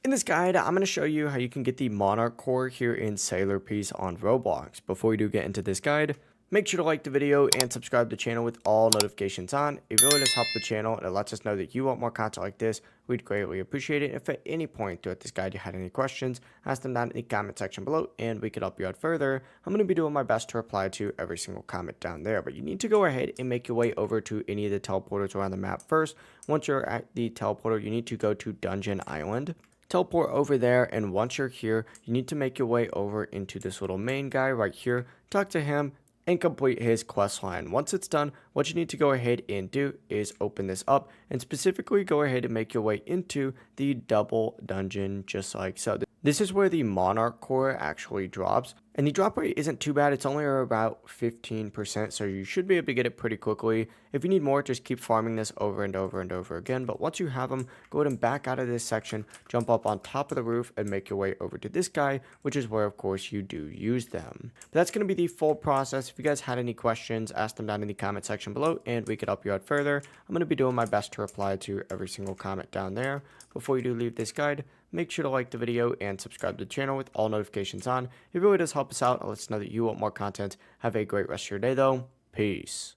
In this guide, I'm going to show you how you can get the Monarch Core here in Sailor Piece on Roblox. Before we do get into this guide, make sure to like the video and subscribe to the channel with all notifications on. It really does help the channel and it lets us know that you want more content like this. We'd greatly appreciate it. If at any point throughout this guide you had any questions, ask them down in the comment section below and we could help you out further. I'm going to be doing my best to reply to every single comment down there, but you need to go ahead and make your way over to any of the teleporters around the map first. Once you're at the teleporter, you need to go to Dungeon Island. Teleport over there, and once you're here, you need to make your way over into this little main guy right here, talk to him, and complete his quest line. Once it's done, what you need to go ahead and do is open this up and specifically go ahead and make your way into the double dungeon just like so. This is where the Monarch Core actually drops, and the drop rate isn't too bad. It's only about 15%, so you should be able to get it pretty quickly. If you need more, just keep farming this over and over and over again, but once you have them, go ahead and back out of this section, jump up on top of the roof, and make your way over to this guy, which is where, of course, you do use them. But that's going to be the full process. If you guys had any questions, ask them down in the comment section below, and we could help you out further. I'm going to be doing my best to reply to every single comment down there. Before you do leave this guide, make sure to like the video and subscribe to the channel with all notifications on. It really does help us out and lets us know that you want more content. Have a great rest of your day though. Peace.